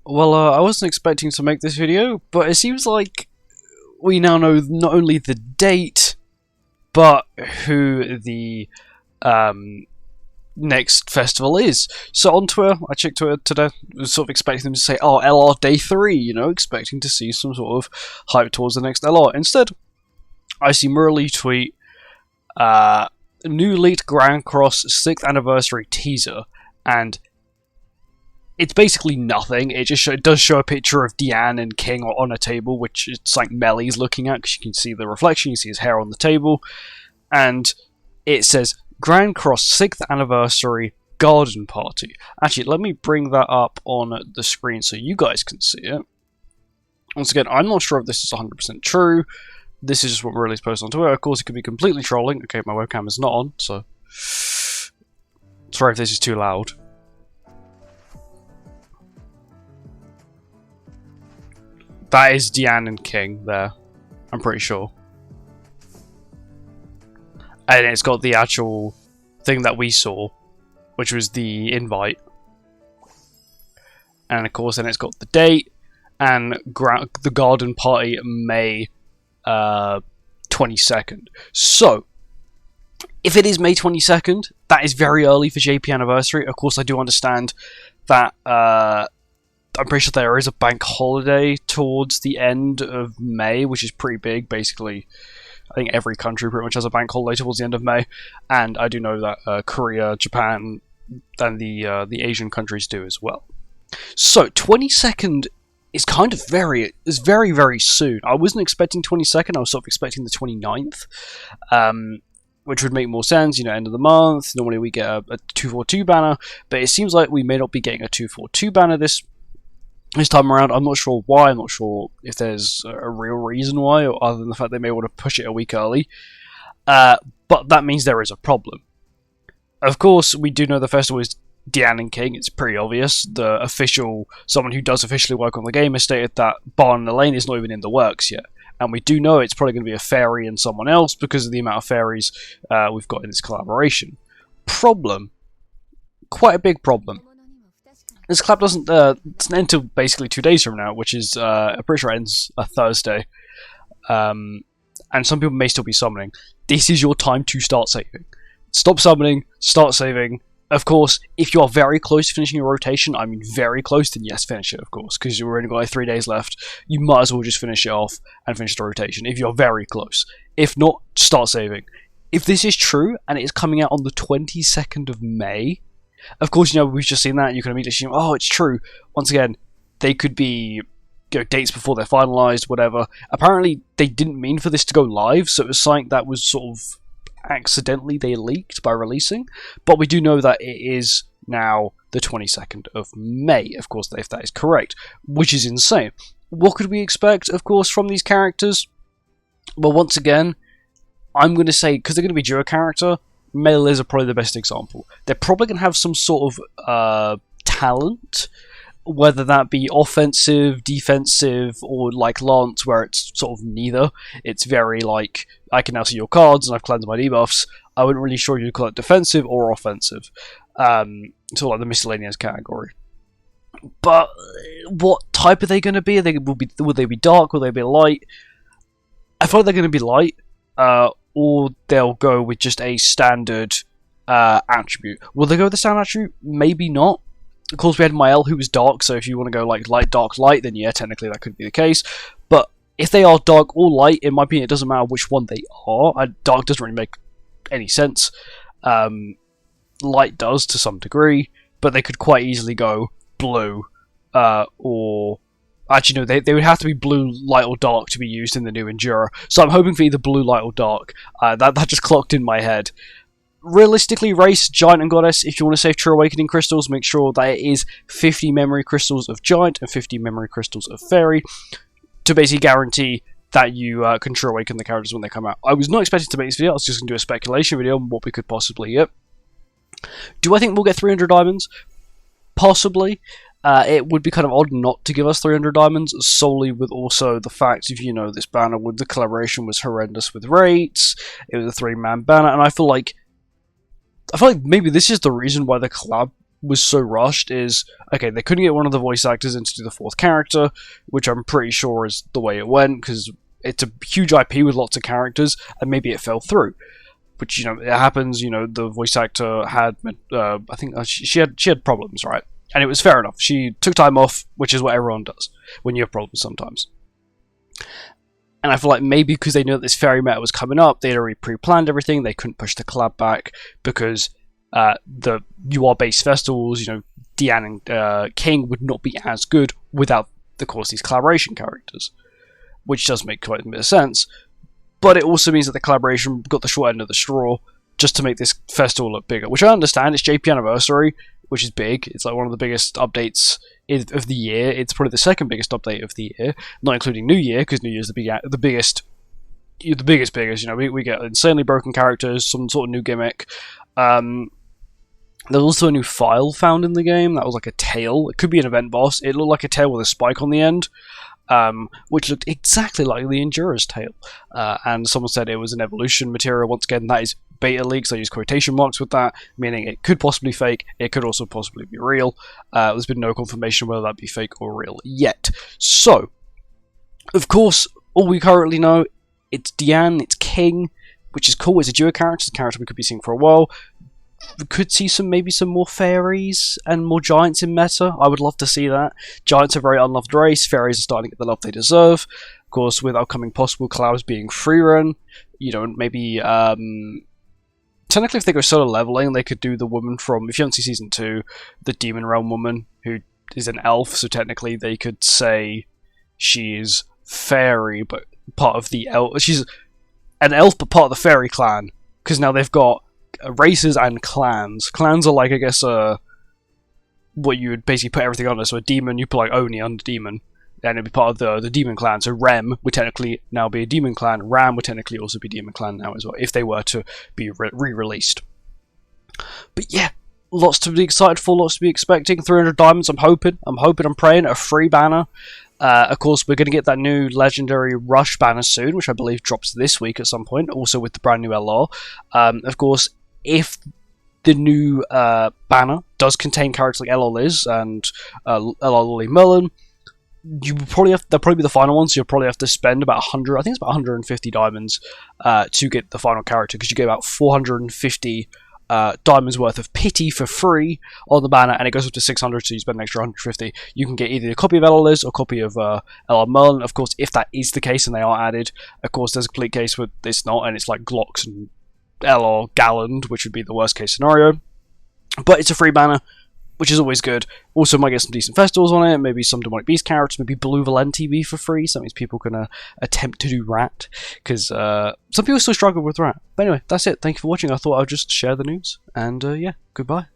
Well, I wasn't expecting to make this video, but it seems like we now know not only the date, but who the next festival is. So on Twitter, I checked Twitter today, was sort of expecting them to say, oh, LR Day 3, you know, expecting to see some sort of hype towards the next LR. Instead, I see Murley tweet, new leaked Grand Cross 6th anniversary teaser, and it's basically nothing. It does show a picture of DIANE and King on a table, which it's like Melly's looking at, because you can see the reflection, you see his hair on the table, and it says, Grand Cross 6th anniversary garden party. Actually, let me bring that up on the screen so you guys can see it. Once again, I'm not sure if this is 100% true. This is just what Murley's posted on Twitter. Of course, it could be completely trolling. Okay, my webcam is not on, so sorry if this is too loud. That is DIANE and King there, I'm pretty sure. And it's got the actual thing that we saw, which was the invite. And of course, then it's got the date, and the garden party, May 22nd. So, if it is May 22nd, that is very early for JP anniversary. Of course, I do understand that I'm pretty sure there is a bank holiday towards the end of May, which is pretty big. Basically, I think every country pretty much has a bank holiday towards the end of May, and I do know that Korea, Japan, and the Asian countries do as well. So 22nd is kind of very very soon. I wasn't expecting 22nd. I was sort of expecting the 29th, which would make more sense. You know, end of the month. Normally we get a 242 banner, but it seems like we may not be getting a 242 banner this time around. I'm not sure why. I'm not sure if there's a real reason why, other than the fact they may want to push it a week early. But that means there is a problem. Of course, we do know the festival is DIANE and King. It's pretty obvious. Someone who does officially work on the game has stated that Barn in the Lane is not even in the works yet. And we do know it's probably going to be a fairy and someone else because of the amount of fairies we've got in this collaboration. Problem. Quite a big problem. This collab doesn't end until basically 2 days from now, which is, I'm pretty sure it ends a Thursday. And some people may still be summoning. This is your time to start saving. Stop summoning, start saving. Of course, if you are very close to finishing your rotation, I mean very close, then yes, finish it, of course, because you've only got like 3 days left. You might as well just finish it off and finish the rotation, if you're very close. If not, start saving. If this is true, and it is coming out on the 22nd of May, of course, you know, we've just seen that, you can immediately assume, oh, it's true. Once again, they could be, you know, dates before they're finalised, whatever. Apparently, they didn't mean for this to go live, so it was something that was sort of accidentally they leaked by releasing. But we do know that it is now the 22nd of May, of course, if that is correct, which is insane. What could we expect, of course, from these characters? Well, once again, I'm going to say, because they're going to be duo character, Male are probably the best example. They're probably going to have some sort of talent, whether that be offensive, defensive, or like Lance, where it's sort of neither. It's very like, I can now see your cards and I've cleansed my debuffs. I wasn't really sure you'd call it defensive or offensive. Sort of like the miscellaneous category. But what type are they going to be? Will they be dark? Will they be light? I feel like they're going to be light. Or they'll go with just a standard attribute. Will they go with the standard attribute? Maybe not. Of course, we had Mael, who was dark, so if you want to go like light, dark, light, then yeah, technically that could be the case. But if they are dark or light, in my opinion, it doesn't matter which one they are. Dark doesn't really make any sense. Light does, to some degree, but they could quite easily go blue, or... Actually, no, they would have to be blue, light, or dark to be used in the new Endura. So I'm hoping for either blue, light, or dark. That just clocked in my head. Realistically, race, Giant, and Goddess, if you want to save True Awakening Crystals, make sure that it is 50 Memory Crystals of Giant and 50 Memory Crystals of Fairy, to basically guarantee that you can True Awaken the characters when they come out. I was not expecting to make this video, I was just going to do a speculation video on what we could possibly get. Do I think we'll get 300 diamonds? Possibly. It would be kind of odd not to give us 300 diamonds, solely with also the fact of, you know, this banner with the collaboration was horrendous with rates, it was a 3-man banner, and I feel like maybe this is the reason why the collab was so rushed is, okay, they couldn't get one of the voice actors in to do the fourth character, which I'm pretty sure is the way it went, because it's a huge IP with lots of characters, and maybe it fell through. Which, you know, it happens. You know, the voice actor had, I think she had problems, right? And it was fair enough. She took time off, which is what everyone does when you have problems sometimes. And I feel like maybe because they knew that this fairy meta was coming up, they'd already pre-planned everything. They couldn't push the collab back because the UR-based festivals, you know, DIANE and King would not be as good without, of course, these collaboration characters, which does make quite a bit of sense. But it also means that the collaboration got the short end of the straw just to make this festival look bigger, which I understand. It's JP Anniversary, which is big. It's like one of the biggest updates of the year. It's probably the second biggest update of the year, not including New Year, because New Year's the biggest. You know, we get insanely broken characters, some sort of new gimmick. There's also a new file found in the game that was like a tail. It could be an event boss. It looked like a tail with a spike on the end. Which looked exactly like the Endurer's tail. And someone said it was an evolution material. Once again, that is beta leaks. I use quotation marks with that, meaning it could possibly fake, it could also possibly be real. There's been no confirmation whether that be fake or real yet. So, of course, all we currently know, it's DIANE, it's King, which is cool. It's a duo character, it's a character we could be seeing for a while. We could see maybe some more fairies and more giants in meta. I would love to see that. Giants are a very unloved race. Fairies are starting to get the love they deserve. Of course, with upcoming possible collabs being free run, you know, maybe technically if they go solo leveling, they could do the woman from, if you haven't seen season 2, the Demon Realm woman who is an elf. So technically, they could say she is fairy, but part of the elf. She's an elf, but part of the fairy clan, because now they've got races and clans. Clans are like, I guess, what you would basically put everything under. So a demon, you put like Oni under demon, and it'd be part of the demon clan. So Rem would technically now be a demon clan. Ram would technically also be demon clan now as well, if they were to be re-released. But yeah, lots to be excited for, lots to be expecting. 300 diamonds, I'm hoping, I'm praying. A free banner. Of course, we're going to get that new Legendary Rush banner soon, which I believe drops this week at some point, also with the brand new LR. Of course, if the new banner does contain characters like LR Liz and LR Lolly Merlin, they'll probably be the final ones, so you'll probably have to spend about 100, I think it's about 150 diamonds to get the final character, because you get about 450 diamonds worth of pity for free on the banner, and it goes up to 600, so you spend an extra 150. You can get either a copy of LR Liz or a copy of LR Merlin. Of course, if that is the case and they are added, of course, there's a complete case where it's not, and it's like Glocks and LR Galland, which would be the worst case scenario. But it's a free banner, which is always good. Also, might get some decent festivals on it, maybe some Demonic Beast characters, maybe Blue Valenti be for free, so that means people can attempt to do Rat, because some people still struggle with Rat. But anyway, that's it. Thank you for watching. I thought I would just share the news, and yeah, goodbye.